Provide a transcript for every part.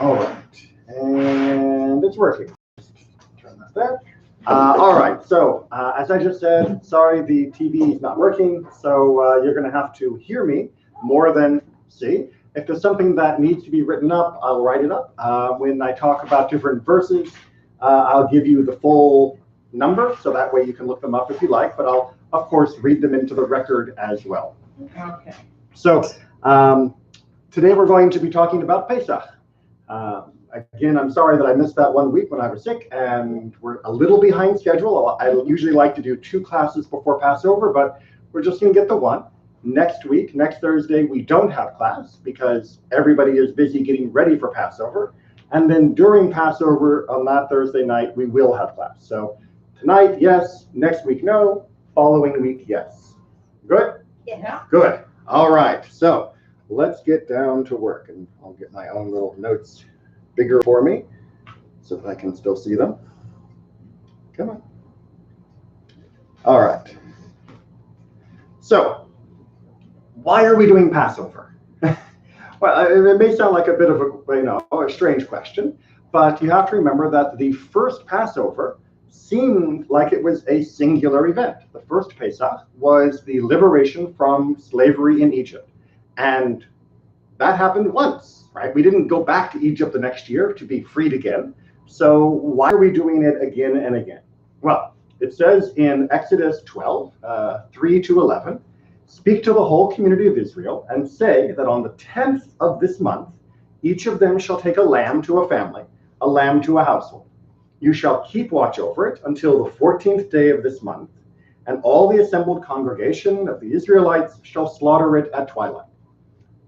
All right, and it's working. Turn that there. All right, so as I just said, sorry the TV is not working, so you're going to have to hear me more than see. If there's something that needs to be written up, I'll write it up. When I talk about different verses, I'll give you the full number, so that way you can look them up if you like, but I'll, of course, read them into the record as well. Okay. So today we're going to be talking about Pesach. Again, I'm sorry that I missed that 1 week when I was sick, and we're a little behind schedule. I usually like to do 2 classes before Passover, but we're just going to get the 1. Next week, next Thursday, we don't have class because everybody is busy getting ready for Passover. And then during Passover on that Thursday night, we will have class. So tonight, yes. Next week, no. Following week, yes. Good? Yeah. Good. All right. So let's get down to work, and I'll get my own little notes bigger for me so that I can still see them. Come on. All right. So why are we doing Passover? Well, it may sound like a bit of a strange question, but you have to remember that the first Passover seemed like it was a singular event. The first Pesach was the liberation from slavery in Egypt. And that happened once, right? We didn't go back to Egypt the next year to be freed again. So why are we doing it again and again? Well, it says in Exodus 12, 3 to 11, speak to the whole community of Israel and say that on the 10th of this month, each of them shall take a lamb to a family, a lamb to a household. You shall keep watch over it until the 14th day of this month, and all the assembled congregation of the Israelites shall slaughter it at twilight.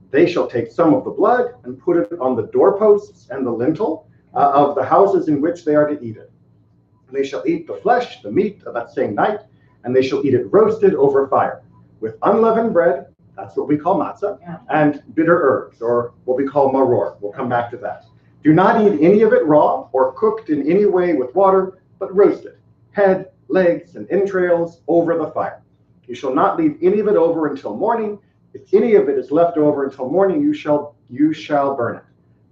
They shall take some of the blood and put it on the doorposts and the lintel of the houses in which they are to eat it. They shall eat the flesh, the meat of that same night, and they shall eat it roasted over fire, with unleavened bread, that's what we call matzah, and bitter herbs, or what we call maror. We'll come back to that. Do not eat any of it raw or cooked in any way with water, but roast it, head, legs, and entrails over the fire. You shall not leave any of it over until morning. If any of it is left over until morning, you shall burn it.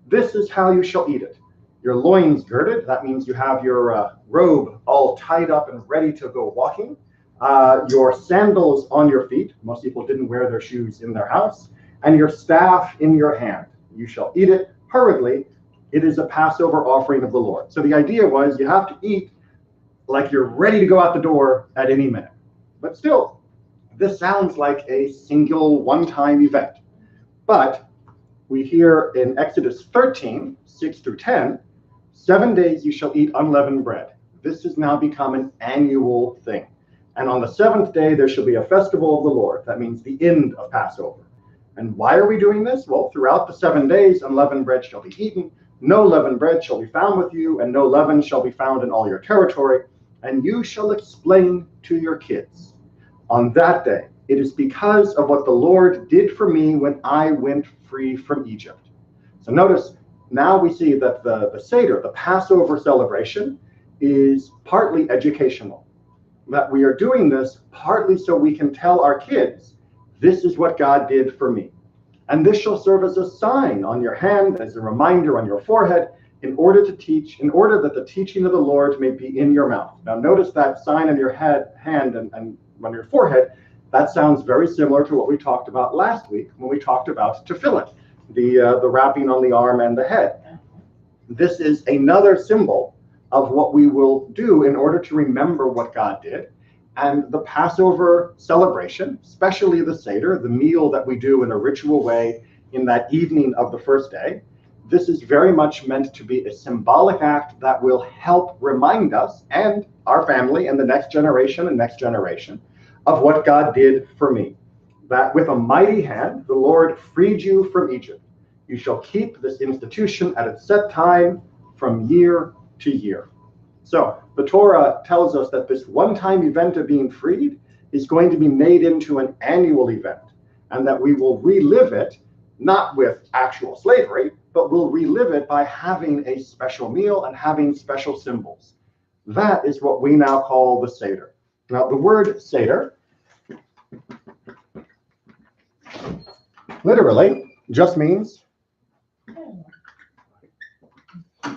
This is how you shall eat it. Your loins girded, that means you have your robe all tied up and ready to go walking. Your sandals on your feet. Most people didn't wear their shoes in their house. And your staff in your hand. You shall eat it hurriedly. It is a Passover offering of the Lord. So the idea was you have to eat like you're ready to go out the door at any minute. But still, this sounds like a single one-time event. But we hear in Exodus 13, 6 through 10, 7 days you shall eat unleavened bread. This has now become an annual thing. And on the 7th day, there shall be a festival of the Lord. That means the end of Passover. And why are we doing this? Well, throughout the 7 days, unleavened bread shall be eaten. No leavened bread shall be found with you, and no leaven shall be found in all your territory. And you shall explain to your kids on that day, it is because of what the Lord did for me when I went free from Egypt. So notice, now we see that the Seder, the Passover celebration, is partly educational. That we are doing this partly so we can tell our kids, this is what God did for me. And this shall serve as a sign on your hand, as a reminder on your forehead, in order that the teaching of the Lord may be in your mouth. Now notice that sign on your hand and on your forehead. That sounds very similar to what we talked about last week when we talked about tefillin, the wrapping on the arm and the head. This is another symbol of what we will do in order to remember what God did. And the Passover celebration, especially the Seder, the meal that we do in a ritual way in that evening of the first day, this is very much meant to be a symbolic act that will help remind us and our family and the next generation of what God did for me. That with a mighty hand, the Lord freed you from Egypt. You shall keep this institution at its set time from year to year. So the Torah tells us that this one-time event of being freed is going to be made into an annual event, and that we will relive it, not with actual slavery, but we'll relive it by having a special meal and having special symbols. That is what we now call the Seder. Now, the word Seder literally just means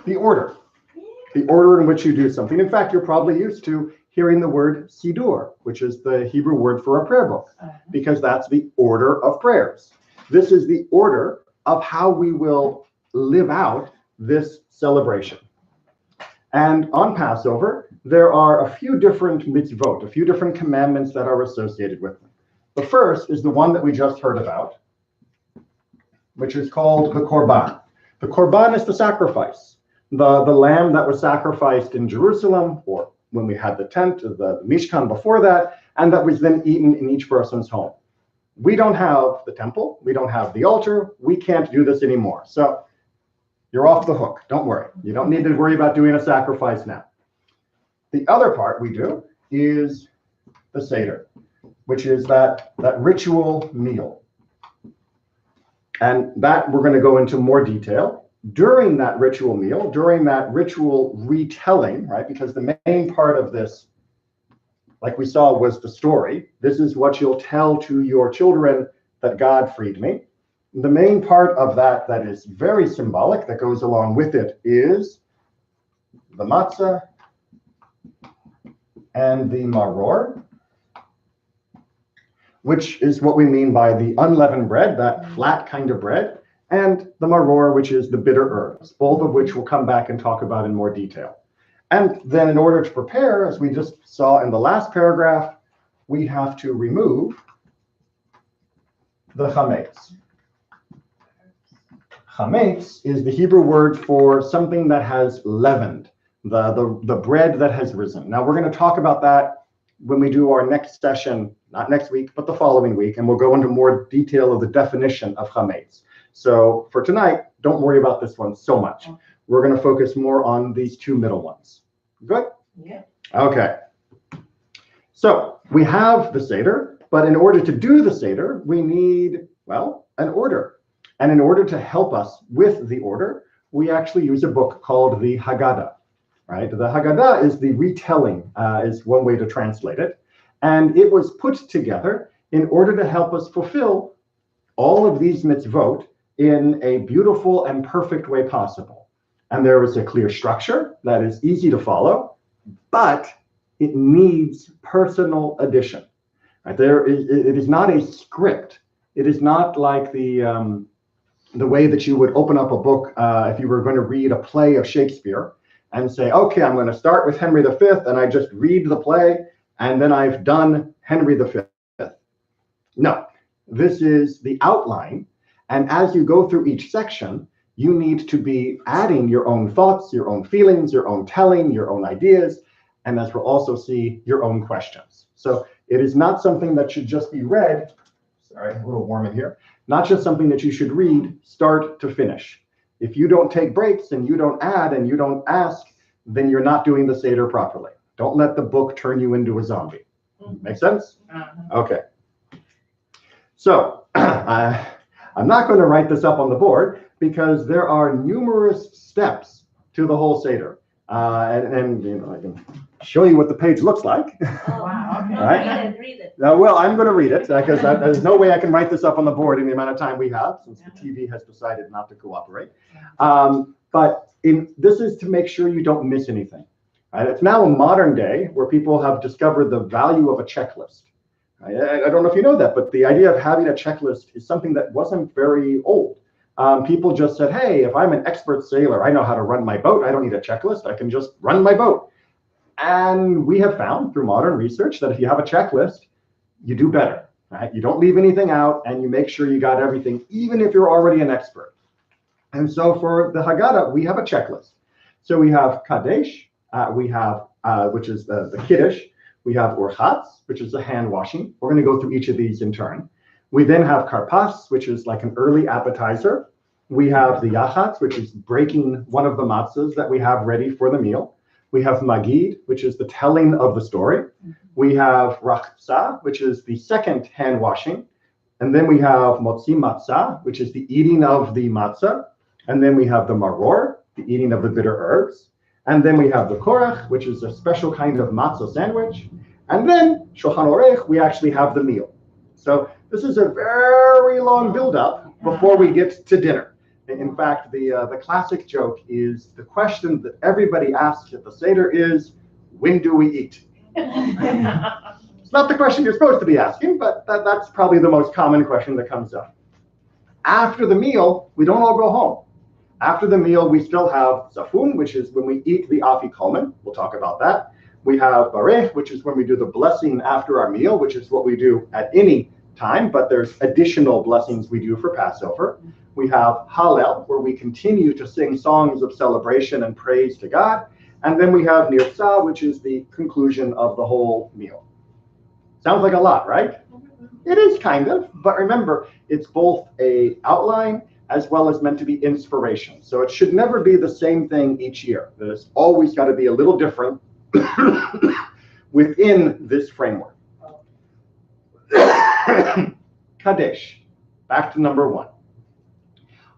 the order in which you do something. In fact, you're probably used to hearing the word Sidur, which is the Hebrew word for a prayer book, because that's the order of prayers. This is the order of how we will live out this celebration. And on Passover, there are a few different mitzvot, a few different commandments that are associated with them. The first is the one that we just heard about, which is called the Korban. The Korban is the sacrifice, the lamb that was sacrificed in Jerusalem, or when we had the tent, the Mishkan before that, and that was then eaten in each person's home. We don't have the temple, we don't have the altar, we can't do this anymore. So you're off the hook, don't worry. You don't need to worry about doing a sacrifice now. The other part we do is the Seder, which is that ritual meal. And that we're going to go into more detail. During that ritual meal, during that ritual retelling, right? Because the main part of this, like we saw, was the story. This is what you'll tell to your children that God freed me. The main part of that is very symbolic, that goes along with it, is the matzah and the maror, which is what we mean by the unleavened bread, that flat kind of bread, and the maror, which is the bitter herbs, both of which we'll come back and talk about in more detail. And then in order to prepare, as we just saw in the last paragraph, we have to remove the chametz. Chametz is the Hebrew word for something that has leavened, the bread that has risen. Now, we're going to talk about that when we do our next session, not next week, but the following week, and we'll go into more detail of the definition of chametz. So for tonight, don't worry about this one so much. We're going to focus more on these two middle ones. Good? Yeah. Okay. So we have the Seder, but in order to do the Seder, we need, well, an order. And in order to help us with the order, we actually use a book called the Haggadah, right? The Haggadah is the retelling, is one way to translate it. And it was put together in order to help us fulfill all of these mitzvot in a beautiful and perfect way possible. And there is a clear structure that is easy to follow, but it needs personal addition. Right? It is not a script. It is not like the way that you would open up a book if you were going to read a play of Shakespeare and say, okay, I'm going to start with Henry V, and I just read the play, and then I've done Henry V. No, this is the outline. And as you go through each section, you need to be adding your own thoughts, your own feelings, your own telling, your own ideas, and as we'll also see, your own questions. So it is not something that should just be read, sorry, a little warm in here, not just something that you should read start to finish. If you don't take breaks and you don't add and you don't ask, then you're not doing the Seder properly. Don't let the book turn you into a zombie. Make sense? Okay. So I'm not going to write this up on the board because there are numerous steps to the whole Seder. And you know, I can show you what the page looks like. Oh, wow. Okay. Right? Read it. Well, I'm going to read it because there's no way I can write this up on the board in the amount of time we have, since the TV has decided not to cooperate. But this is to make sure you don't miss anything. Right? It's now a modern day where people have discovered the value of a checklist. I don't know if you know that, but the idea of having a checklist is something that wasn't very old. People just said, hey, if I'm an expert sailor, I know how to run my boat. I don't need a checklist. I can just run my boat. And we have found through modern research that if you have a checklist, you do better. Right? You don't leave anything out, and you make sure you got everything, even if you're already an expert. And so for the Haggadah, we have a checklist. So we have Kadesh, we have, which is the Kiddush. We have Urchatz, which is the hand washing. We're going to go through each of these in turn. We then have Karpas, which is like an early appetizer. We have the Yachatz, which is breaking one of the matzahs that we have ready for the meal. We have Magid, which is the telling of the story. We have Rachza, which is the second hand washing. And then we have Motzi Matzah, which is the eating of the matzah. And then we have the Maror, the eating of the bitter herbs. And then we have the Korach, which is a special kind of matzah sandwich. And then Shulchan Orech, we actually have the meal. So this is a very long build-up before we get to dinner. In fact, the classic joke is the question that everybody asks at the Seder is, when do we eat? It's not the question you're supposed to be asking, but that's probably the most common question that comes up. After the meal, we don't all go home. After the meal, we still have zafun, which is when we eat the afikomen. We'll talk about that. We have barech, which is when we do the blessing after our meal, which is what we do at any time, but there's additional blessings we do for Passover. We have Hallel, where we continue to sing songs of celebration and praise to God. And then we have Nirtzah, which is the conclusion of the whole meal. Sounds like a lot, right? It is kind of, but remember, it's both a outline as well as meant to be inspiration. So it should never be the same thing each year. There's always got to be a little different within this framework. Kadesh, back to number 1.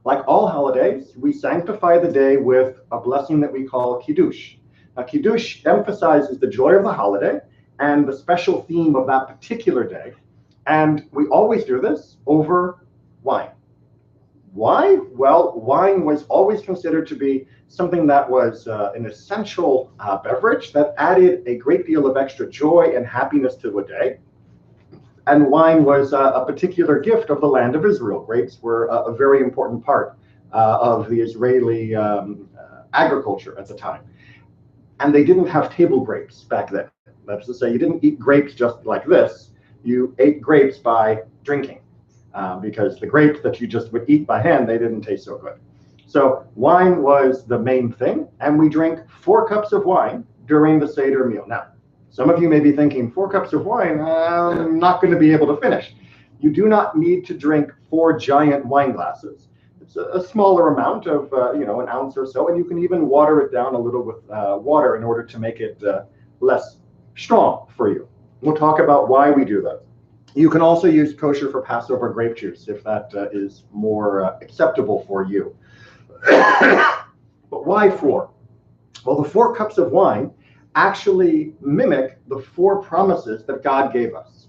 Like all holidays, we sanctify the day with a blessing that we call Kiddush. Now, Kiddush emphasizes the joy of the holiday and the special theme of that particular day. And we always do this over wine. Why? Well, wine was always considered to be something that was an essential beverage that added a great deal of extra joy and happiness to a day. And wine was a particular gift of the land of Israel. Grapes were a very important part of the Israeli agriculture at the time. And they didn't have table grapes back then. That's to say, you didn't eat grapes just like this. You ate grapes by drinking, because the grapes that you just would eat by hand, they didn't taste so good. So wine was the main thing, and we drank 4 cups of wine during the Seder meal. Now, some of you may be thinking, 4 cups of wine, I'm not going to be able to finish. You do not need to drink 4 giant wine glasses. It's a smaller amount of, an ounce or so, and you can even water it down a little with water in order to make it less strong for you. We'll talk about why we do that. You can also use kosher for Passover grape juice if that is more acceptable for you. But why 4? Well, the 4 cups of wine actually mimic the 4 promises that God gave us.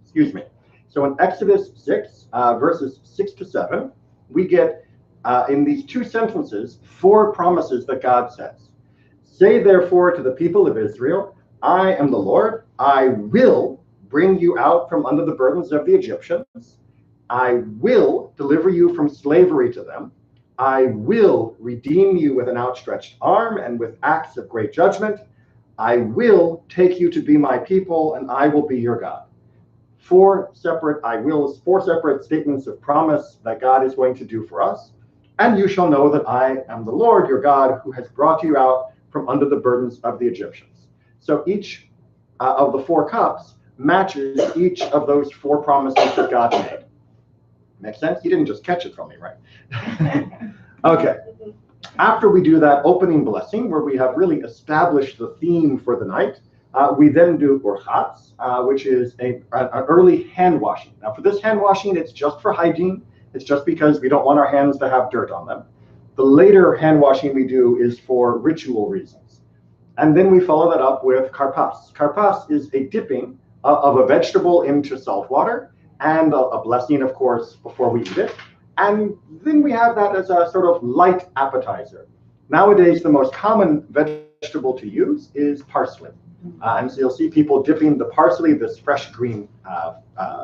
Excuse me. So in Exodus 6, verses 6 to 7, we get in these 2 sentences 4 promises that God says. Say therefore to the people of Israel, I am the Lord. I will bring you out from under the burdens of the Egyptians. I will deliver you from slavery to them. I will redeem you with an outstretched arm and with acts of great judgment. I will take you to be my people, and I will be your God. 4 separate I wills, 4 separate statements of promise that God is going to do for us. And you shall know that I am the Lord your God, who has brought you out from under the burdens of the Egyptians. So each of the 4 cups matches each of those 4 promises that God made. Make sense? You didn't just catch it from me, right? Okay. After we do that opening blessing, where we have really established the theme for the night, we then do urchatz, which is an early hand washing. Now, for this hand washing, it's just for hygiene. It's just because we don't want our hands to have dirt on them. The later hand washing we do is for ritual reasons. And then we follow that up with karpas. Karpas is a dipping of a vegetable into salt water, and a blessing, of course, before we eat it. And then we have that as a sort of light appetizer. Nowadays, the most common vegetable to use is parsley. And so you'll see people dipping the parsley, this fresh green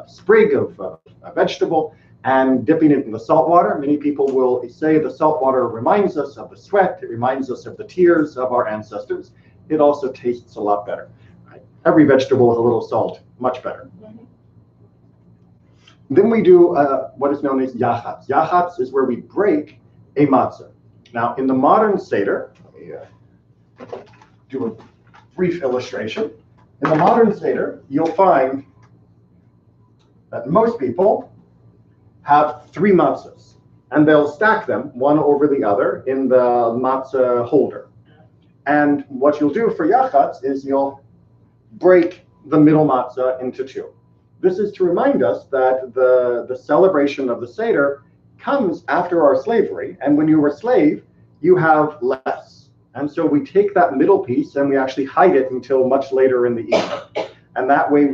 sprig of a vegetable, and dipping it in the salt water. Many people will say the salt water reminds us of the sweat. It reminds us of the tears of our ancestors. It also tastes a lot better. Right? Every vegetable with a little salt, much better. Then we do what is known as yachatz. Yachatz is where we break a matzah. Now, in the modern Seder, let me do a brief illustration. In the modern Seder, you'll find that most people have 3 matzahs, and they'll stack them one over the other in the matzah holder. And what you'll do for yachatz is you'll break the middle matzah into 2. This is to remind us that the celebration of the Seder comes after our slavery, and when you were a slave, you have less. And so we take that middle piece and we actually hide it until much later in the evening. And that way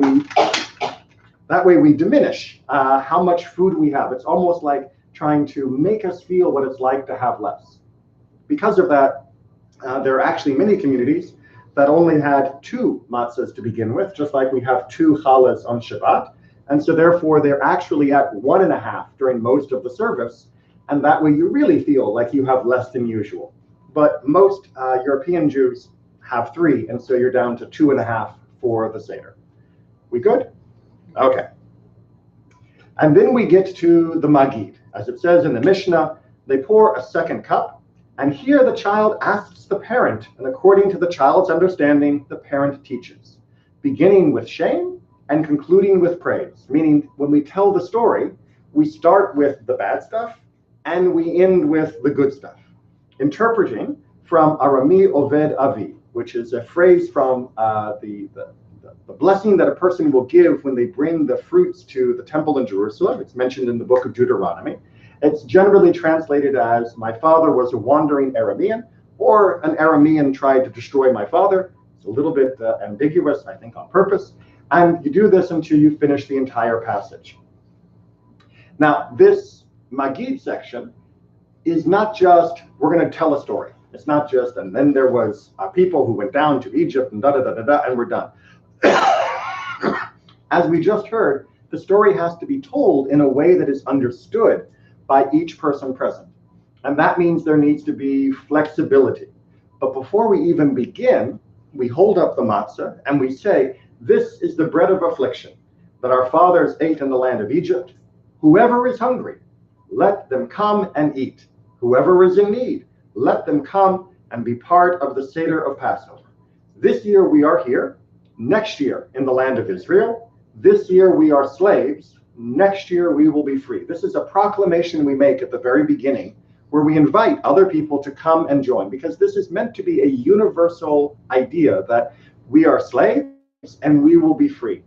we diminish how much food we have. It's almost like trying to make us feel what it's like to have less. Because of that, there are actually many communities that only had 2 matzahs to begin with, just like we have 2 challahs on Shabbat. And so therefore, they're actually at 1.5 during most of the service. And that way you really feel like you have less than usual. But most European Jews have 3, and so you're down to 2.5 for the Seder. We good? Okay. And then we get to the Magid. As it says in the Mishnah, they pour a second cup, and here the child asks the parent, and according to the child's understanding, the parent teaches, beginning with shame and concluding with praise. Meaning, when we tell the story, we start with the bad stuff, and we end with the good stuff. Interpreting from Arami Oved Avi, which is a phrase from the blessing that a person will give when they bring the fruits to the temple in Jerusalem. It's mentioned in the book of Deuteronomy. It's generally translated as, my father was a wandering Aramean, or an Aramean tried to destroy my father. It's a little bit ambiguous, I think on purpose. And you do this until you finish the entire passage. Now, this Magid section is not just, we're going to tell a story. It's not just, and then there was people who went down to Egypt and da-da-da-da-da, and we're done. As we just heard, the story has to be told in a way that is understood by each person present. And that means there needs to be flexibility. But before we even begin, we hold up the matzah and we say, this is the bread of affliction that our fathers ate in the land of Egypt. Whoever is hungry, let them come and eat. Whoever is in need, let them come and be part of the Seder of Passover. This year we are here. Next year in the land of Israel. This year we are slaves. Next year we will be free. This is a proclamation we make at the very beginning where we invite other people to come and join, because this is meant to be a universal idea that we are slaves and we will be free.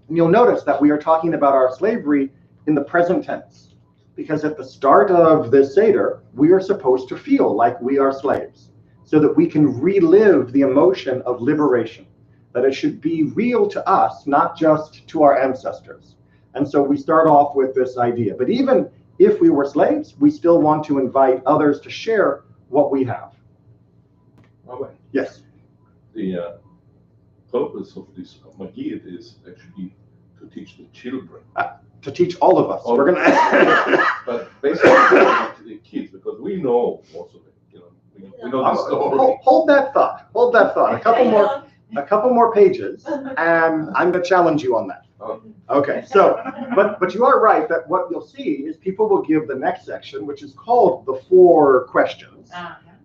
And you'll notice that we are talking about our slavery in the present tense, because at the start of this Seder, we are supposed to feel like we are slaves so that we can relive the emotion of liberation. That it should be real to us, not just to our ancestors. And so we start off with this idea. But even if we were slaves, we still want to invite others to share what we have. Rabbi, Yes. the purpose of this Magid is actually to teach the children. To teach all of us. All We're going to. But basically to the kids, because we know most of it. We know the story. Hold that thought. Hold that thought. A couple more pages, and I'm going to challenge you on that. Okay, so, but you are right that what you'll see is people will give the next section, which is called the 4 questions,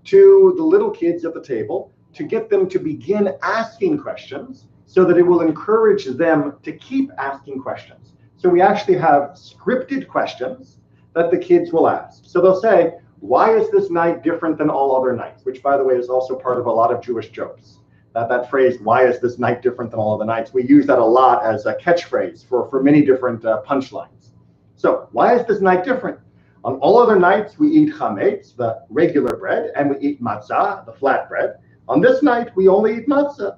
to the little kids at the table to get them to begin asking questions so that it will encourage them to keep asking questions. So we actually have scripted questions that the kids will ask. So they'll say, why is this night different than all other nights? Which, by the way, is also part of a lot of Jewish jokes. That phrase, why is this night different than all other nights? We use that a lot as a catchphrase for many different punchlines. So why is this night different? On all other nights, we eat chametz, the regular bread, and we eat matzah, the flat bread. On this night, we only eat matzah.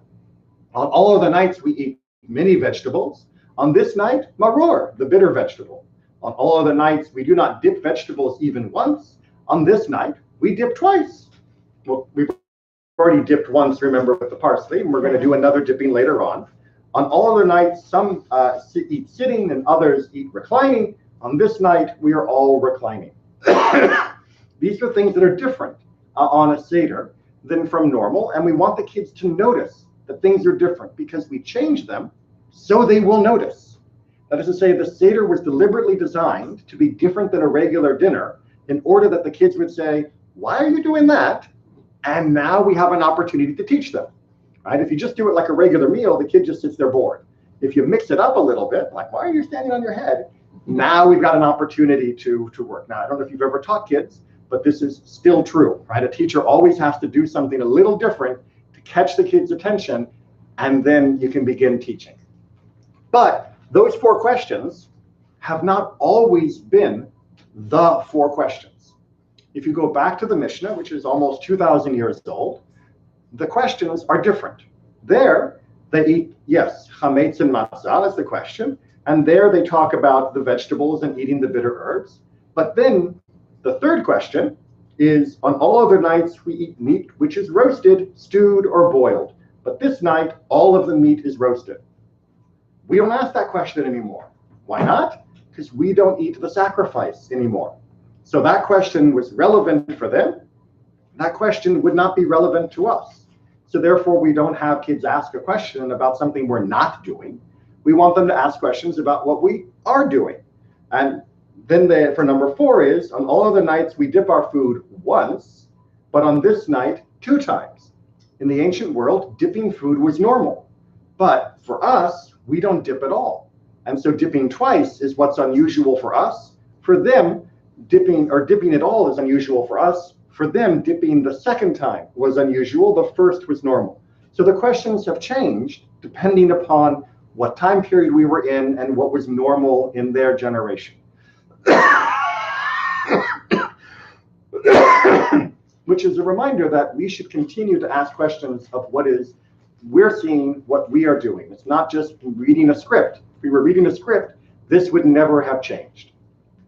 On all other nights, we eat many vegetables. On this night, maror, the bitter vegetable. On all other nights, we do not dip vegetables even once. On this night, we dip twice. Well, we've already dipped once, remember, with the parsley, and we're going to do another dipping later on. On all other nights, some eat sitting and others eat reclining. On this night, we are all reclining. These are things that are different on a Seder than from normal, and we want the kids to notice that things are different because we change them so they will notice. That is to say, the Seder was deliberately designed to be different than a regular dinner in order that the kids would say, why are you doing that? And now we have an opportunity to teach them, right? If you just do it like a regular meal, the kid just sits there bored. If you mix it up a little bit, like, why are you standing on your head? Now we've got an opportunity to work. Now, I don't know if you've ever taught kids, but this is still true, right? A teacher always has to do something a little different to catch the kid's attention, and then you can begin teaching. But those 4 questions have not always been the 4 questions. If you go back to the Mishnah, which is almost 2,000 years old, the questions are different. There, they eat, yes, chametz and matzah is the question. And there they talk about the vegetables and eating the bitter herbs. But then the third question is, on all other nights we eat meat which is roasted, stewed, or boiled. But this night, all of the meat is roasted. We don't ask that question anymore. Why not? Because we don't eat the sacrifice anymore. So that question was relevant for them. That question would not be relevant to us. So therefore, we don't have kids ask a question about something we're not doing. We want them to ask questions about what we are doing. And then for number 4 is, on all other nights, we dip our food once, but on this night, 2 times. In the ancient world, dipping food was normal. But for us, we don't dip at all. And so dipping twice is what's unusual for us. For them, dipping at all is unusual for us. For them, dipping the second time was unusual. The first was normal. So the questions have changed depending upon what time period we were in and what was normal in their generation. Which is a reminder that we should continue to ask questions of what is we're seeing, what we are doing. It's not just reading a script. If we were reading a script, this would never have changed.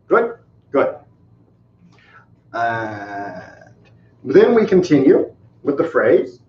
Good? Good. Then we continue with the phrase,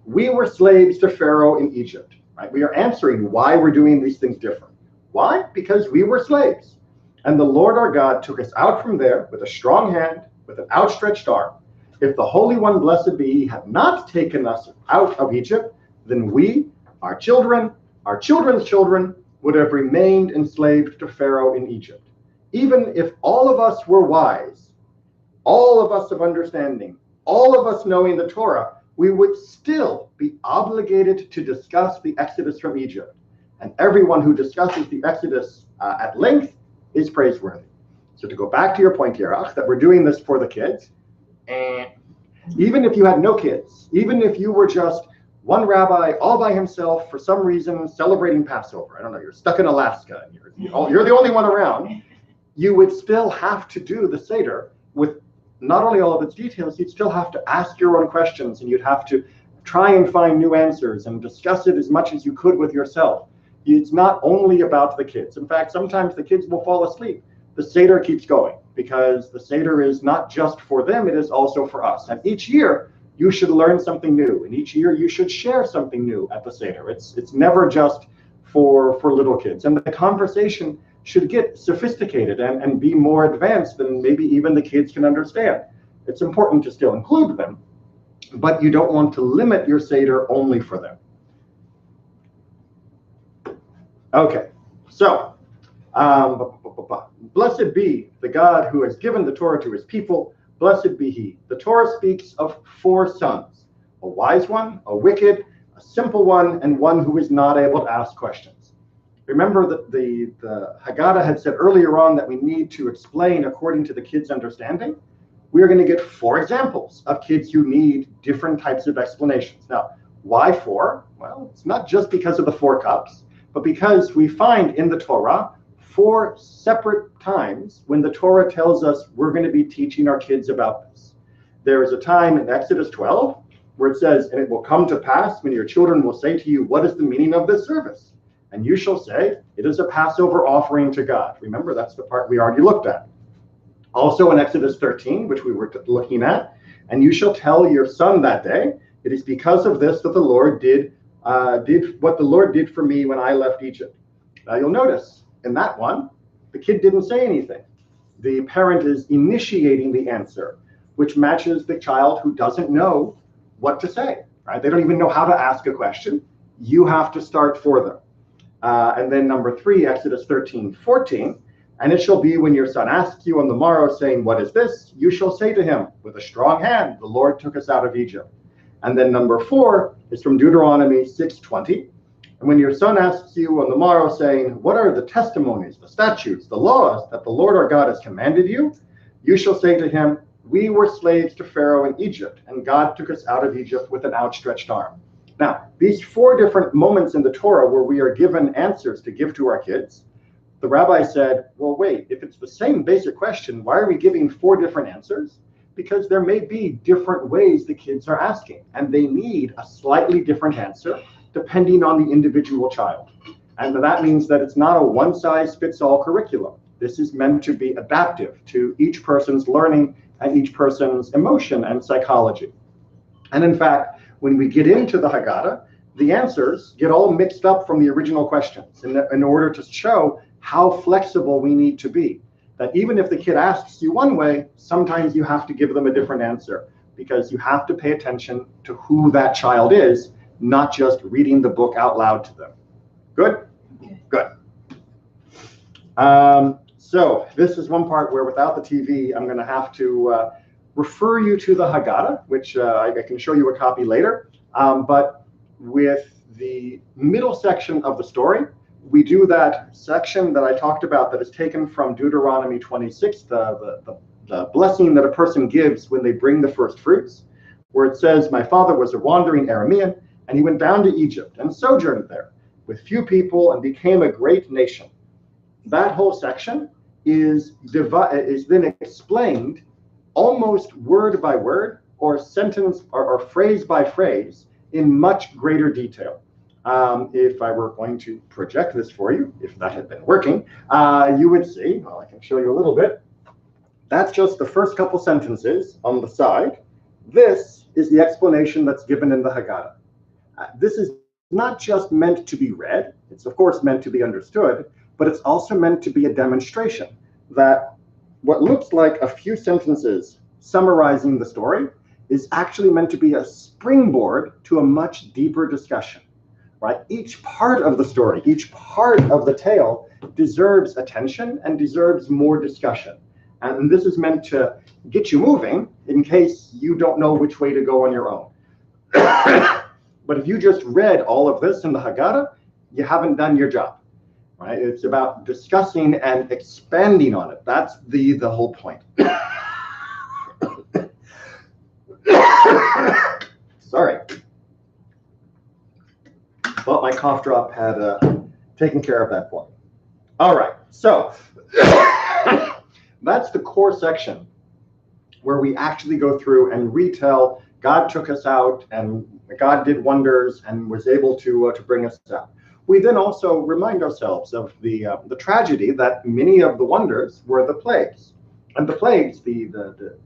we were slaves to Pharaoh in Egypt. Right? We are answering why we're doing these things different. Why? Because we were slaves. And the Lord our God took us out from there with a strong hand, with an outstretched arm. If the Holy One, blessed be He, had not taken us out of Egypt, then we, our children, our children's children, would have remained enslaved to Pharaoh in Egypt. Even if all of us were wise, all of us of understanding, all of us knowing the Torah, we would still be obligated to discuss the Exodus from Egypt. And everyone who discusses the Exodus at length is praiseworthy. So to go back to your point, Yerach, that we're doing this for the kids, and even if you had no kids, even if you were just one rabbi all by himself for some reason celebrating Passover, I don't know, you're stuck in Alaska and you're the only one around, you would still have to do the Seder with not only all of its details, you'd still have to ask your own questions and you'd have to try and find new answers and discuss it as much as you could with yourself. It's not only about the kids. In fact, sometimes the kids will fall asleep. The Seder keeps going because the Seder is not just for them, it is also for us. And each year you should learn something new. And each year you should share something new at the Seder. It's never just for little kids. And the conversation should get sophisticated and be more advanced than maybe even the kids can understand. It's important to still include them, but you don't want to limit your Seder only for them. Okay, so blessed be the God who has given the Torah to his people. Blessed be he. The Torah speaks of 4 sons, a wise one, a wicked, a simple one, and one who is not able to ask questions. Remember that the Haggadah had said earlier on that we need to explain according to the kids' understanding. We are going to get 4 examples of kids who need different types of explanations. Now, why 4? Well, it's not just because of the 4 cups, but because we find in the Torah 4 separate times when the Torah tells us we're going to be teaching our kids about this. There is a time in Exodus 12 where it says, and it will come to pass when your children will say to you, what is the meaning of this service? And you shall say, it is a Passover offering to God. Remember, that's the part we already looked at. Also in Exodus 13, which we were looking at, and you shall tell your son that day, it is because of this that the Lord did what the Lord did for me when I left Egypt. Now you'll notice in that one, the kid didn't say anything. The parent is initiating the answer, which matches the child who doesn't know what to say, right? They don't even know how to ask a question. You have to start for them. And then number 3, Exodus 13:14, and it shall be when your son asks you on the morrow, saying, what is this? You shall say to him, with a strong hand, the Lord took us out of Egypt. And then number 4 is from Deuteronomy 6:20. And when your son asks you on the morrow, saying, what are the testimonies, the statutes, the laws that the Lord our God has commanded you? You shall say to him, we were slaves to Pharaoh in Egypt, and God took us out of Egypt with an outstretched arm. Now, these 4 different moments in the Torah where we are given answers to give to our kids, the rabbi said, well, wait, if it's the same basic question, why are we giving 4 different answers? Because there may be different ways the kids are asking, and they need a slightly different answer depending on the individual child. And that means that it's not a one-size-fits-all curriculum. This is meant to be adaptive to each person's learning and each person's emotion and psychology. And in fact, when we get into the Haggadah, the answers get all mixed up from the original questions in order to show how flexible we need to be. That even if the kid asks you one way, sometimes you have to give them a different answer, because you have to pay attention to who that child is, not just reading the book out loud to them. Good? Good. So this is one part where without the TV, I'm going to have to refer you to the Haggadah, which I can show you a copy later. But with the middle section of the story, we do that section that I talked about that is taken from Deuteronomy 26, the blessing that a person gives when they bring the first fruits, where it says, "My father was a wandering Aramean, and he went down to Egypt and sojourned there with few people and became a great nation." That whole section is then explained almost word by word or sentence or phrase by phrase in much greater detail. If I were going to project this for you, if that had been working, you would see, well, I can show you a little bit. That's just the first couple sentences on the side. This is the explanation that's given in the Haggadah. This is not just meant to be read. It's of course meant to be understood, but it's also meant to be a demonstration that what looks like a few sentences summarizing the story is actually meant to be a springboard to a much deeper discussion, right? Each part of the story, each part of the tale deserves attention and deserves more discussion. And this is meant to get you moving in case you don't know which way to go on your own. But if you just read all of this in the Haggadah, you haven't done your job, right? It's about discussing and expanding on it. That's the whole point. Sorry. Well, my cough drop had taken care of that point. All right, so that's the core section where we actually go through and retell God took us out and God did wonders and was able to bring us out. We then also remind ourselves of the tragedy that many of the wonders were the plagues. And the plagues, the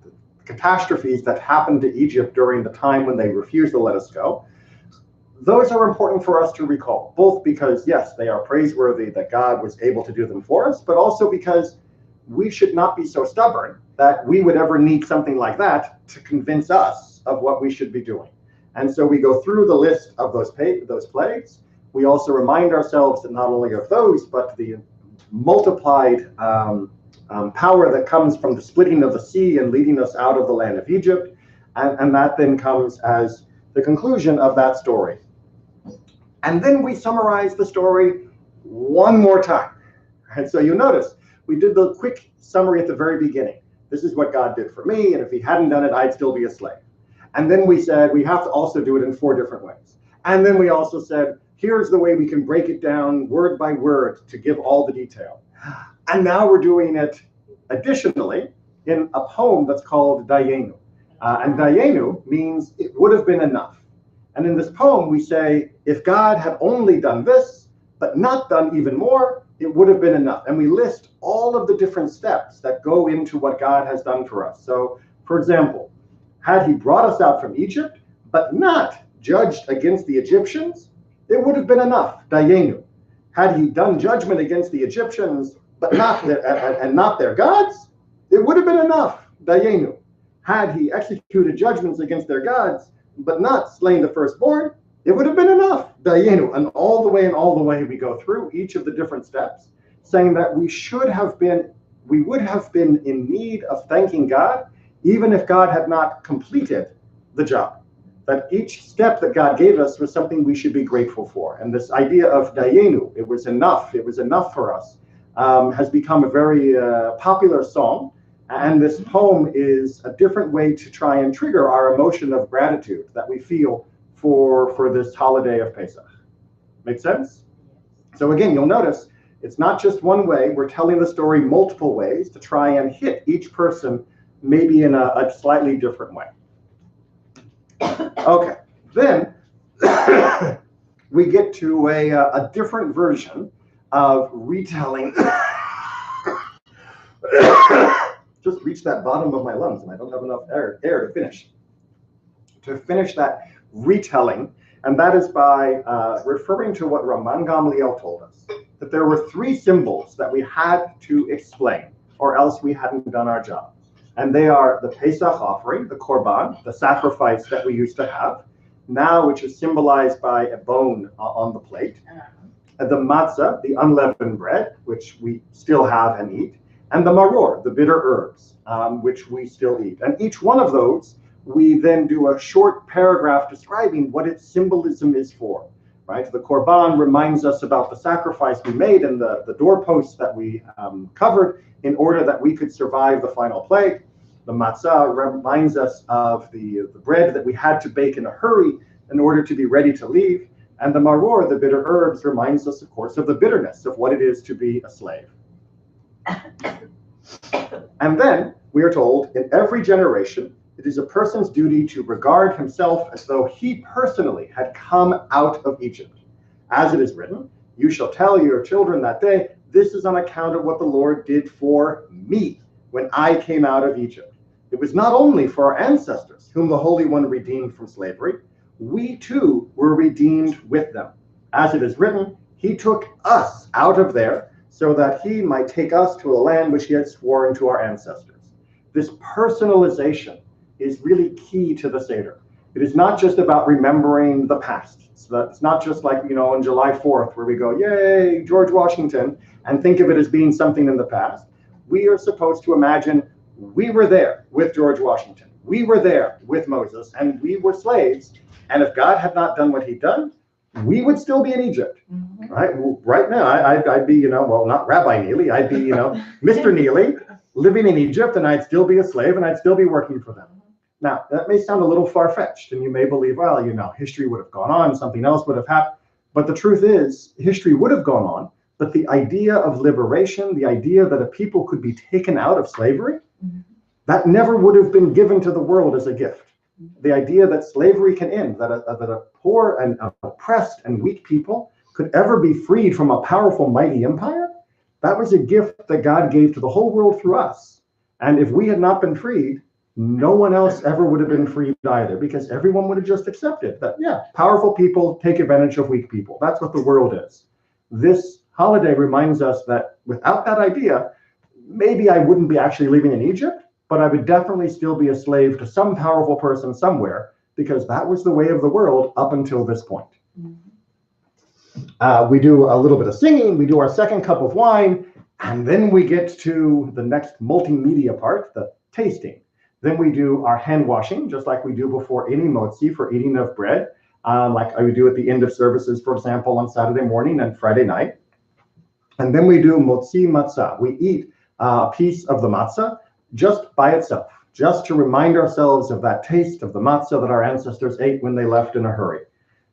catastrophes that happened to Egypt during the time when they refused to let us go, those are important for us to recall, both because, yes, they are praiseworthy that God was able to do them for us, but also because we should not be so stubborn that we would ever need something like that to convince us of what we should be doing. And so we go through the list of those plagues. We also remind ourselves that not only of those, but the multiplied power that comes from the splitting of the sea and leading us out of the land of Egypt. And that then comes as the conclusion of that story. And then we summarize the story one more time. And so you notice we did the quick summary at the very beginning. This is what God did for me, and if he hadn't done it, I'd still be a slave. And then we said we have to also do it in 4 different ways. And then we also said, here's the way we can break it down word by word to give all the detail. And now we're doing it additionally in a poem that's called Dayenu. And Dayenu means it would have been enough. And in this poem, we say, if God had only done this, but not done even more, it would have been enough. And we list all of the different steps that go into what God has done for us. So, for example, had he brought us out from Egypt, but not judged against the Egyptians, it would have been enough, Dayenu. Had he done judgment against the Egyptians, but not their gods, it would have been enough, Dayenu. Had he executed judgments against their gods, but not slain the firstborn, it would have been enough, Dayenu. And all the way we go through each of the different steps, saying that we would have been in need of thanking God, even if God had not completed the job. That each step that God gave us was something we should be grateful for. And this idea of Dayenu, it was enough for us, has become a very popular song. And this poem is a different way to try and trigger our emotion of gratitude that we feel for this holiday of Pesach. Make sense? So again, you'll notice it's not just one way. We're telling the story multiple ways to try and hit each person maybe in a slightly different way. Okay, then we get to a different version of retelling just reached that bottom of my lungs, and I don't have enough air to finish that retelling. And that is by referring to what Rabban Gamliel told us, that there were 3 symbols that we had to explain, or else we hadn't done our job. And they are the Pesach offering, the Korban, the sacrifice that we used to have, now which is symbolized by a bone on the plate, the matzah, the unleavened bread, which we still have and eat, and the maror, the bitter herbs, which we still eat. And each one of those, we then do a short paragraph describing what its symbolism is for, right? The Korban reminds us about the sacrifice we made and the doorposts that we covered in order that we could survive the final plague. The matzah reminds us of the bread that we had to bake in a hurry in order to be ready to leave. And the maror, the bitter herbs, reminds us, of course, of the bitterness of what it is to be a slave. And then we are told in every generation, it is a person's duty to regard himself as though he personally had come out of Egypt. As it is written, you shall tell your children that day, this is on account of what the Lord did for me when I came out of Egypt. It was not only for our ancestors, whom the Holy One redeemed from slavery, we too were redeemed with them. As it is written, he took us out of there so that he might take us to a land which he had sworn to our ancestors. This personalization is really key to the Seder. It is not just about remembering the past. So it's not just like, on July 4th where we go, yay, George Washington, and think of it as being something in the past. We are supposed to imagine we were there with George Washington. We were there with Moses, and we were slaves. And if God had not done what he'd done, we would still be in Egypt, right? Right now, I'd be, well, not Rabbi Neely, I'd be, Mr. Neely, living in Egypt, and I'd still be a slave, and I'd still be working for them. Now, that may sound a little far-fetched, and you may believe, well, history would have gone on, something else would have happened. But the truth is, history would have gone on, but the idea of liberation, the idea that a people could be taken out of slavery, that never would have been given to the world as a gift. The idea that slavery can end, that a poor and oppressed and weak people could ever be freed from a powerful, mighty empire, that was a gift that God gave to the whole world through us. And if we had not been freed, no one else ever would have been freed either, because everyone would have just accepted that, yeah, powerful people take advantage of weak people. That's what the world is. This holiday reminds us that without that idea, maybe I wouldn't be actually living in Egypt, but I would definitely still be a slave to some powerful person somewhere, because that was the way of the world up until this point. We do a little bit of singing, we do our second cup of wine, and then we get to the next multimedia part, the tasting. Then we do our hand washing, just like we do before any motzi for eating of bread, like I would do at the end of services, for example, on Saturday morning and Friday night. And then we do motzi matzah. We eat a piece of the matzah just by itself, just to remind ourselves of that taste of the matzah that our ancestors ate when they left in a hurry.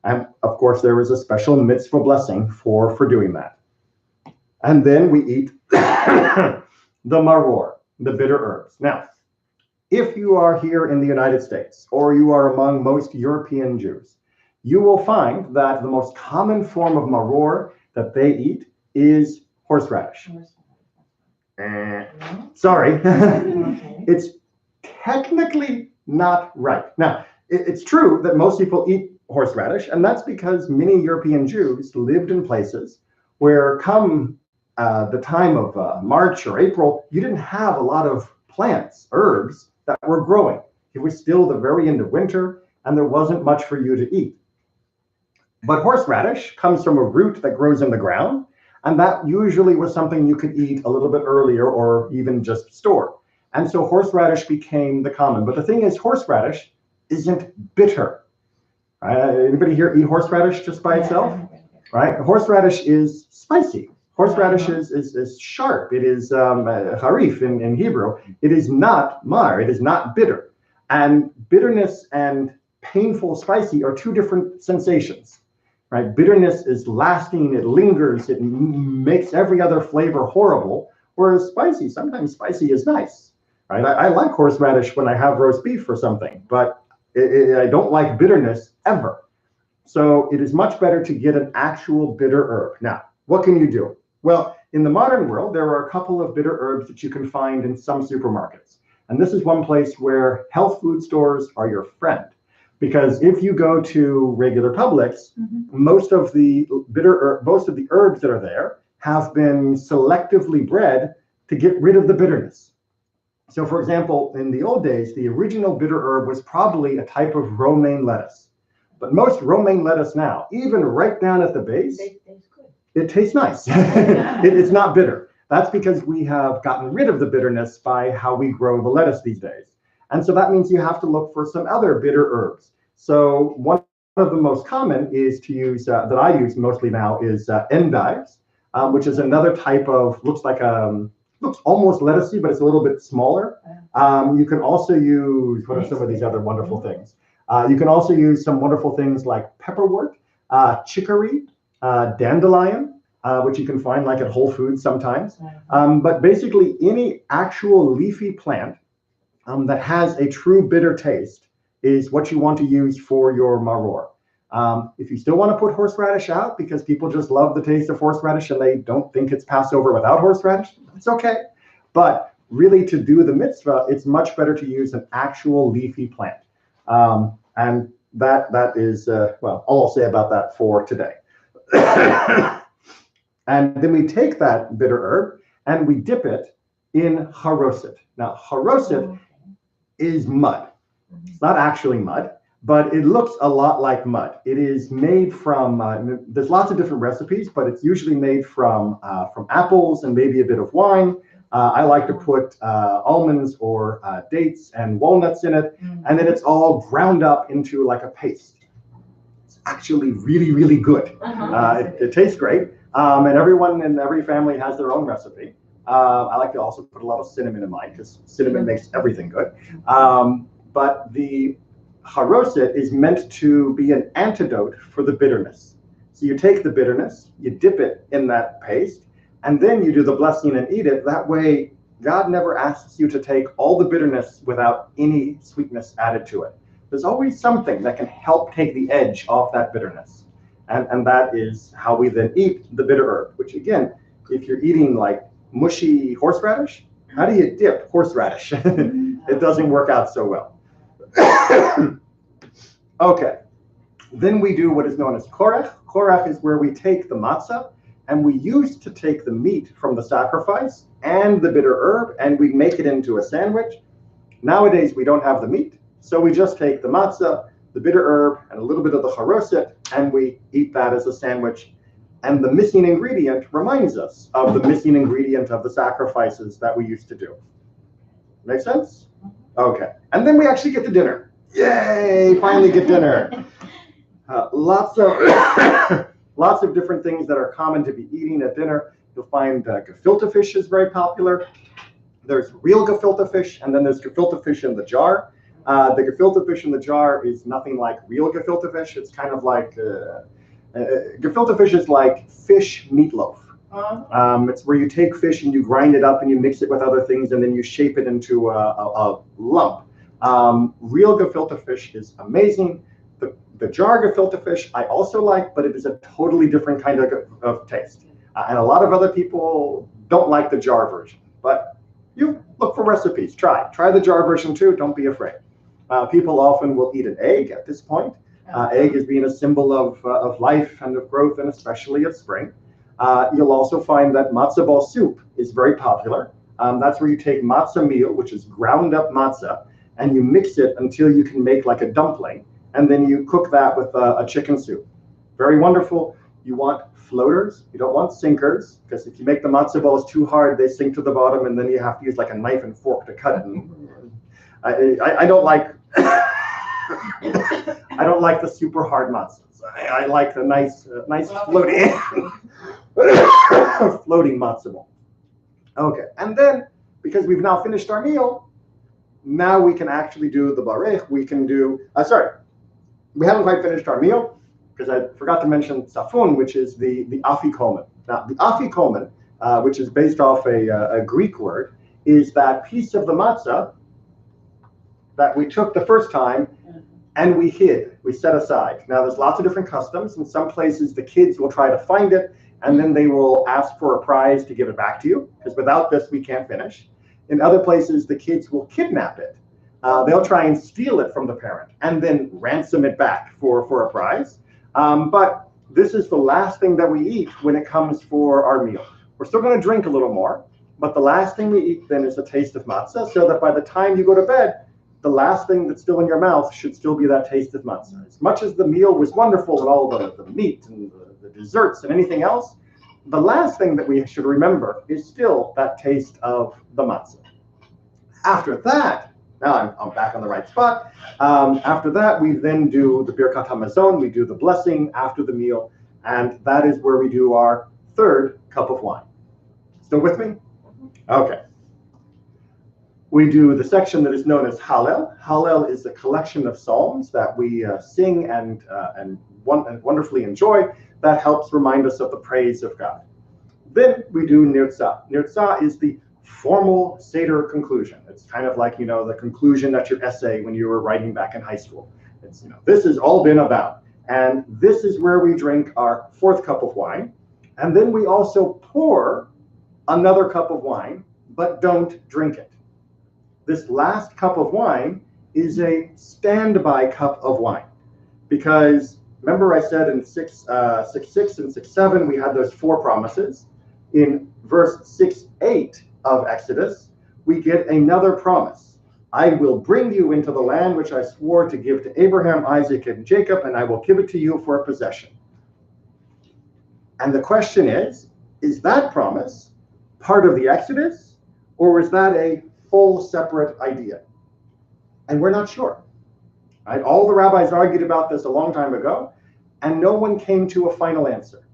And of course, there is a special mitzvah blessing for doing that. And then we eat the maror, the bitter herbs. Now, if you are here in the United States, or you are among most European Jews, you will find that the most common form of maror that they eat is horseradish. Sorry, it's technically not right. Now, it's true that most people eat horseradish, and that's because many European Jews lived in places where come the time of March or April, you didn't have a lot of plants, herbs that were growing. It was still the very end of winter, and there wasn't much for you to eat. But horseradish comes from a root that grows in the ground, and that usually was something you could eat a little bit earlier or even just store. And so horseradish became the common. But the thing is, horseradish isn't bitter. Anybody here eat horseradish just by itself? Right? Horseradish is spicy. Horseradish is sharp. It is harif in Hebrew. It is not mar. It is not bitter. And bitterness and painful spicy are two different sensations. Right? Bitterness is lasting. It lingers. It makes every other flavor horrible. Whereas sometimes spicy is nice. Right? I like horseradish when I have roast beef or something, but I don't like bitterness ever. So it is much better to get an actual bitter herb. Now, what can you do? Well, in the modern world, there are a couple of bitter herbs that you can find in some supermarkets. And this is one place where health food stores are your friend. Because if you go to regular Publix, most of the herbs that are there have been selectively bred to get rid of the bitterness. So for example, in the old days, the original bitter herb was probably a type of romaine lettuce. But most romaine lettuce now, even right down at the base, it tastes nice. It's not bitter. That's because we have gotten rid of the bitterness by how we grow the lettuce these days. And so that means you have to look for some other bitter herbs. So one of the most common is to use, that I use mostly now, is endives, which is another type of, looks almost lettucey, but it's a little bit smaller. You can also use, what are some of these other wonderful things? You can also use some wonderful things like pepperwort, chicory, dandelion, which you can find like at Whole Foods sometimes. But basically any actual leafy plant that has a true bitter taste is what you want to use for your maror. If you still want to put horseradish out because people just love the taste of horseradish and they don't think it's Passover without horseradish, it's okay. But really, to do the mitzvah, it's much better to use an actual leafy plant. And that is, well, all I'll say about that for today. And then we take that bitter herb and we dip it in haroset. Now, haroset is mud. It's not actually mud, but it looks a lot like mud. It is made from, there's lots of different recipes, but it's usually made from apples and maybe a bit of wine. I like to put almonds or dates and walnuts in it, and then it's all ground up into like a paste. It's actually really, really good. It tastes great, and everyone in every family has their own recipe. I like to also put a lot of cinnamon in mine because cinnamon makes everything good. But the haroset is meant to be an antidote for the bitterness. So you take the bitterness, you dip it in that paste, and then you do the blessing and eat it. That way, God never asks you to take all the bitterness without any sweetness added to it. There's always something that can help take the edge off that bitterness. And that is how we then eat the bitter herb, which again, if you're eating like mushy horseradish, how do you dip horseradish? It doesn't work out so well. Okay, then we do what is known as korech. Korech is where we take the matzah and we used to take the meat from the sacrifice and the bitter herb and we make it into a sandwich. Nowadays we don't have the meat, so we just take the matzah, the bitter herb, and a little bit of the haroset, and we eat that as a sandwich. And the missing ingredient reminds us of the missing ingredient of the sacrifices that we used to do. Make sense? Okay, and then we actually get to dinner. Yay, finally get dinner. Lots of different things that are common to be eating at dinner. You'll find gefilte fish is very popular. There's real gefilte fish, and then there's gefilte fish in the jar. The gefilte fish in the jar is nothing like real gefilte fish. It's kind of like, gefilte fish is like fish meatloaf. It's where you take fish and you grind it up and you mix it with other things and then you shape it into a lump. Real gefilte fish is amazing. The jar gefilte fish I also like, but it is a totally different kind of taste. And a lot of other people don't like the jar version, but you look for recipes. Try the jar version too. Don't be afraid. People often will eat an egg at this point. Egg is being a symbol of life and of growth, and especially of spring. You'll also find that matzah ball soup is very popular. That's where you take matzah meal, which is ground up matzah, and you mix it until you can make like a dumpling, and then you cook that with a chicken soup. Very wonderful. You want floaters, you don't want sinkers, because if you make the matzah balls too hard, they sink to the bottom, and then you have to use like a knife and fork to cut it. And I don't like I don't like the super hard matzahs. I like the nice floating floating matzo ball. Okay, and then because we've now finished our meal, now we can actually do the barech. We can do we haven't quite finished our meal because I forgot to mention safun, which is the afikomen. Now the afikomen, which is based off a Greek word, is that piece of the matzah that we took the first time and we hid, we set aside. Now there's lots of different customs. In some places the kids will try to find it and then they will ask for a prize to give it back to you, because without this, we can't finish. In other places, the kids will kidnap it. They'll try and steal it from the parent and then ransom it back for a prize. But this is the last thing that we eat when it comes for our meal. We're still going to drink a little more, but the last thing we eat then is a taste of matzah, so that by the time you go to bed, the last thing that's still in your mouth should still be that taste of matzah. As much as the meal was wonderful and all the meat and the desserts and anything else, the last thing that we should remember is still that taste of the matzah. After that, now I'm back on the right spot. After that, we then do the Birkat HaMazon. We do the blessing after the meal, and that is where we do our third cup of wine. Still with me? Okay. We do the section that is known as Hallel. Hallel is a collection of psalms that we sing and wonderfully enjoy. That helps remind us of the praise of God. Then we do Nirtzah. Nirtzah is the formal Seder conclusion. It's kind of like, the conclusion at your essay when you were writing back in high school. It's, this has all been about. And this is where we drink our fourth cup of wine. And then we also pour another cup of wine, but don't drink it. This last cup of wine is a standby cup of wine. Because remember I said in 6:6 and 6:7, we had those four promises. In verse 6:8 of Exodus, we get another promise. I will bring you into the land which I swore to give to Abraham, Isaac, and Jacob, and I will give it to you for a possession. And the question is that promise part of the Exodus, or is that a full separate idea? And we're not sure. Right? All the rabbis argued about this a long time ago, and no one came to a final answer.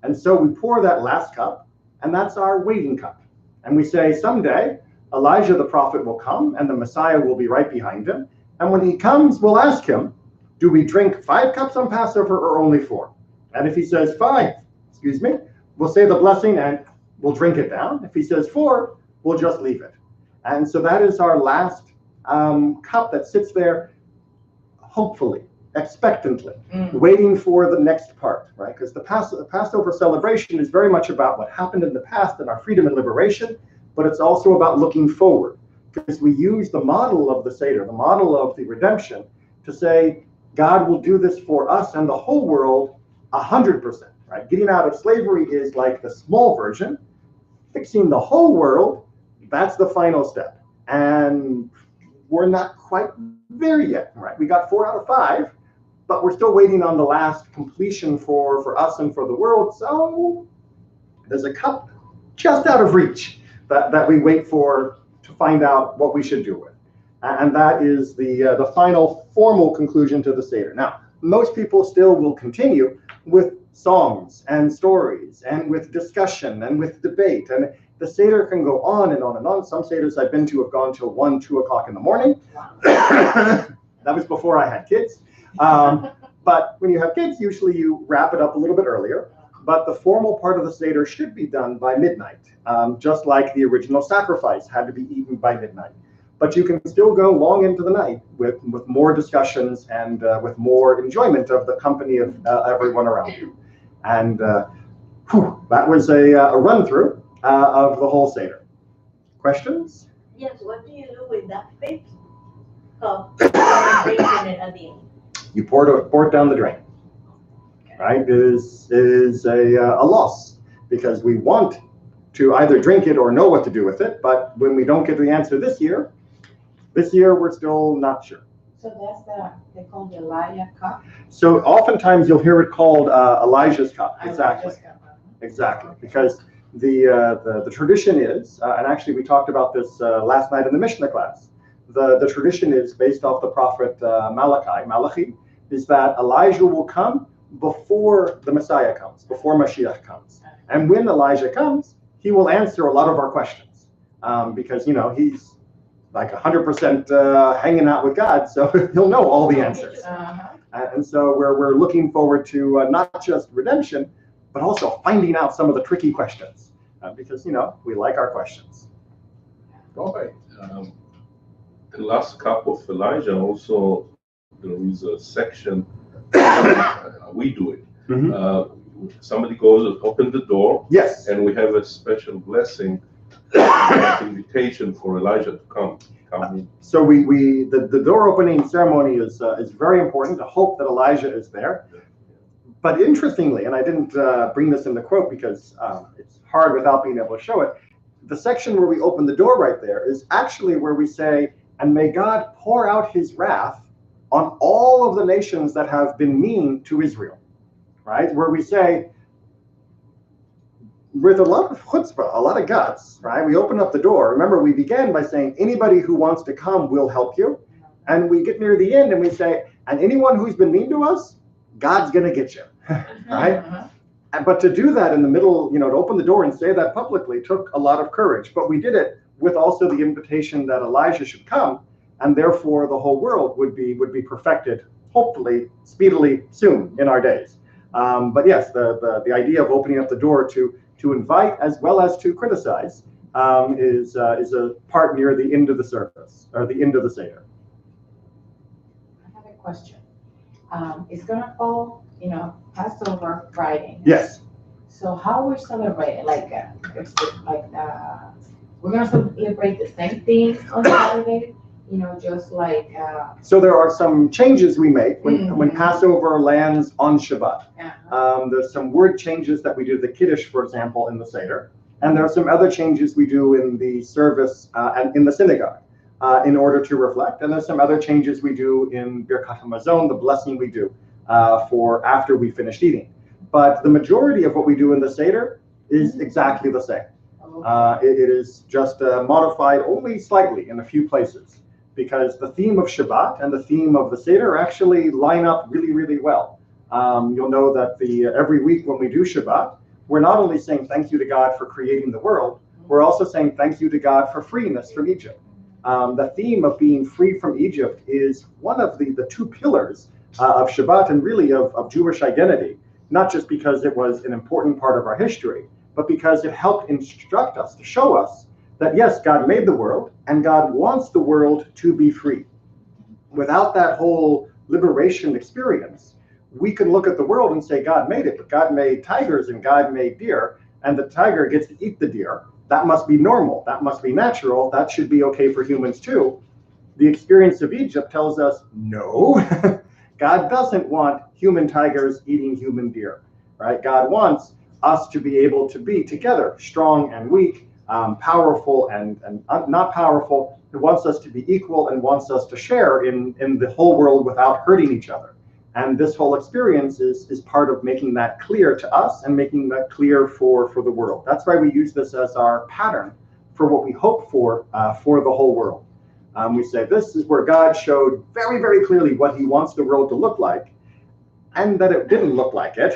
And so we pour that last cup, and that's our waiting cup. And we say someday Elijah the prophet will come, and the Messiah will be right behind him. And when he comes, we'll ask him, do we drink 5 cups on Passover or only 4? And if he says 5, we'll say the blessing and we'll drink it down. If he says 4, we'll just leave it. And so that is our last cup that sits there, hopefully, expectantly, waiting for the next part, right? Because the Passover celebration is very much about what happened in the past and our freedom and liberation, but it's also about looking forward, because we use the model of the Seder, the model of the redemption, to say God will do this for us and the whole world 100%, right? Getting out of slavery is like the small version. Fixing the whole world, that's the final step. And we're not quite there yet, right? We got 4 out of 5, but we're still waiting on the last completion for us and for the world. So there's a cup just out of reach that we wait for to find out what we should do with. And that is the final formal conclusion to the Seder. Now, most people still will continue with songs and stories and with discussion and with debate. And the Seder can go on and on and on. Some Seders I've been to have gone till 1, 2 o'clock in the morning. That was before I had kids. But when you have kids, usually you wrap it up a little bit earlier. But the formal part of the Seder should be done by midnight, just like the original sacrifice had to be eaten by midnight. But you can still go long into the night with more discussions and with more enjoyment of the company of everyone around you. And that was a run-through of the whole Seder. Questions? Yes, what do you do with that fifth cup drinking it at the end? You pour it down the drain. Right? It is a loss, because we want to either drink it or know what to do with it, but when we don't get the answer this year we're still not sure. So that's they call the Elijah cup? So oftentimes you'll hear it called Elijah's cup. Exactly. Exactly. Because the tradition is, and actually we talked about this last night in the Mishnah class, the tradition is based off the prophet Malachi, is that Elijah will come before the Messiah comes, before Mashiach comes. And when Elijah comes, he will answer a lot of our questions, because, he's like 100% hanging out with God, so he'll know all the answers. And so we're looking forward to not just redemption, but also finding out some of the tricky questions, because, we like our questions. All right. The last cup of Elijah also, there is a section, we do it. somebody goes and opens the door, Yes. and we have a special blessing, invitation for Elijah to come in. So the door opening ceremony is very important to hope that Elijah is there. But interestingly, and I didn't bring this in the quote because it's hard without being able to show it, the section where we open the door right there is actually where we say, and may God pour out his wrath on all of the nations that have been mean to Israel, right? Where we say, with a lot of chutzpah, a lot of guts, right? We open up the door. Remember, we began by saying, anybody who wants to come will help you. And we get near the end and we say, and anyone who's been mean to us, God's going to get you, right? But to do that in the middle, to open the door and say that publicly took a lot of courage. But we did it with also the invitation that Elijah should come, and therefore the whole world would be perfected, hopefully, speedily, soon in our days. But yes, the idea of opening up the door to invite as well as to criticize is a part near the end of the service, or the end of the Seder. I have a question. It's gonna fall, Passover Friday. Yes. So how we celebrate it? We're gonna celebrate the same thing on Saturday, just like. So there are some changes we make when Passover lands on Shabbat. There's some word changes that we do, the Kiddush, for example, in the Seder. And there are some other changes we do in the service and in the synagogue in order to reflect. And there's some other changes we do in Birkat HaMazon, the blessing we do for after we finished eating. But the majority of what we do in the Seder is exactly the same. It is just modified only slightly in a few places, because the theme of Shabbat and the theme of the Seder actually line up really, really well. You'll know that every week when we do Shabbat, we're not only saying thank you to God for creating the world, we're also saying thank you to God for freeing us from Egypt. The theme of being free from Egypt is one of the two pillars of Shabbat and really of Jewish identity, not just because it was an important part of our history, but because it helped instruct us, to show us that yes, God made the world and God wants the world to be free. Without that whole liberation experience, we can look at the world and say God made it, but God made tigers and God made deer, and the tiger gets to eat the deer. That must be normal. That must be natural. That should be okay for humans too. The experience of Egypt tells us no. God doesn't want human tigers eating human deer, right? God wants us to be able to be together, strong and weak, powerful and not powerful. He wants us to be equal and wants us to share in the whole world without hurting each other. And this whole experience is part of making that clear to us and making that clear for the world. That's why we use this as our pattern for what we hope for the whole world. We say this is where God showed very, very clearly what he wants the world to look like, and that it didn't look like it,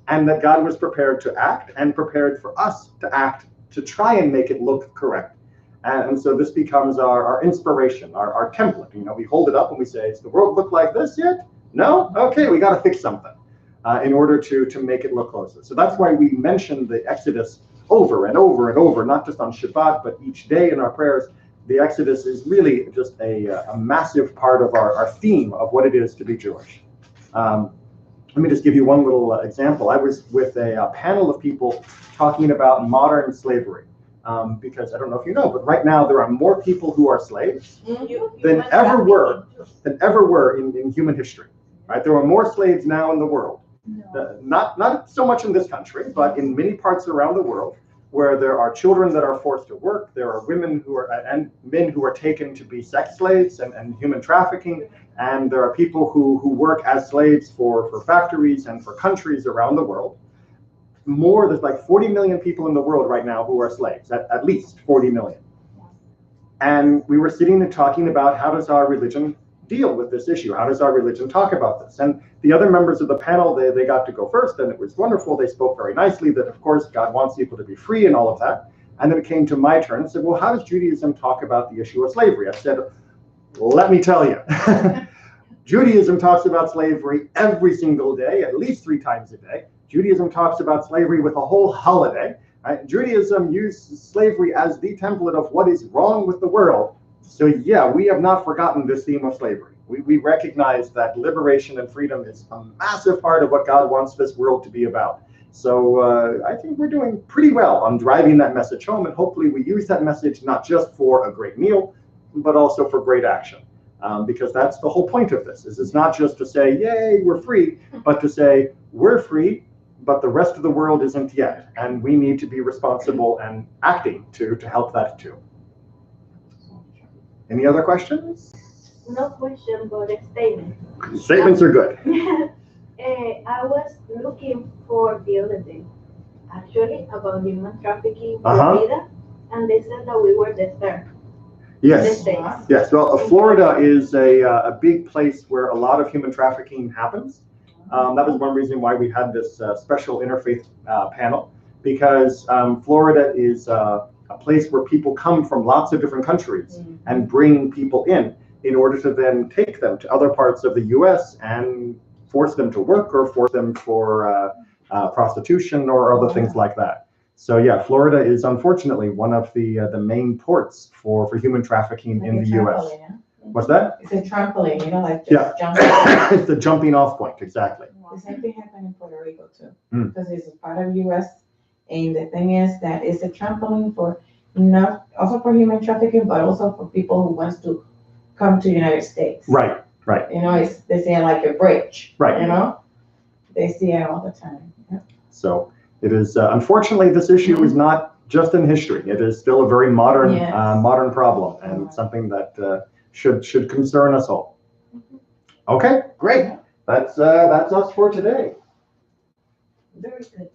and that God was prepared to act and prepared for us to act to try and make it look correct. And so this becomes our inspiration, our template. We hold it up and we say, does the world look like this yet? No? Okay, we got to fix something in order to make it look closer. So that's why we mention the Exodus over and over and over, not just on Shabbat, but each day in our prayers. The Exodus is really just a massive part of our theme of what it is to be Jewish. Let me just give you one little example. I was with a panel of people talking about modern slavery. Because I don't know if you know, but right now there are more people who are slaves than ever were in human history. Right? There are more slaves now in the world. Not so much in this country, but in many parts around the world, where there are children that are forced to work, there are women and men who are taken to be sex slaves and human trafficking, and there are people who work as slaves for factories and for countries around the world. There's like 40 million people in the world right now who are slaves, at least 40 million. And we were sitting and talking about how does our religion deal with this issue? How does our religion talk about this? And the other members of the panel, they got to go first, and it was wonderful. They spoke very nicely that, of course, God wants people to be free and all of that. And then it came to my turn and said, well, how does Judaism talk about the issue of slavery? I said, let me tell you. Judaism talks about slavery every single day, at least 3 times a day. Judaism talks about slavery with a whole holiday. Right? Judaism uses slavery as the template of what is wrong with the world. So yeah, we have not forgotten this theme of slavery. We recognize that liberation and freedom is a massive part of what God wants this world to be about. So I think we're doing pretty well on driving that message home, and hopefully we use that message not just for a great meal, but also for great action. Because that's the whole point of this, is it's not just to say, yay, we're free, but to say, we're free, but the rest of the world isn't yet. And we need to be responsible and acting to help that too. Any other questions? No question, but a statement. Statements are good. I was looking for the other day, actually, about human trafficking in Uh-huh. Florida, and they said that we were the third. Yes. States. Yes. Well, Florida is a big place where a lot of human trafficking happens. That was one reason why we had this special interfaith panel, because Florida is a place where people come from lots of different countries and bring people in order to then take them to other parts of the U.S. and force them to work or force them for prostitution or other things like that. So yeah, Florida is unfortunately one of the main ports for human trafficking Like in a the U.S. trampoline, huh? What's that? It's a trampoline, you know, like Yeah. just jumping. It's the jumping off point, exactly. The same thing happened in Puerto Rico too, Mm. because it's a part of U.S. And the thing is that it's a trampoline for not also for human trafficking, but also for people who wants to come to the United States. Right, right, You know, it's they say like a bridge. right. You know, they see it all the time. Yeah. So it is, unfortunately, this issue is not just in history. It is still a very modern, Yes. modern problem, and something that should concern us all. Okay, great. That's us for today. Very good.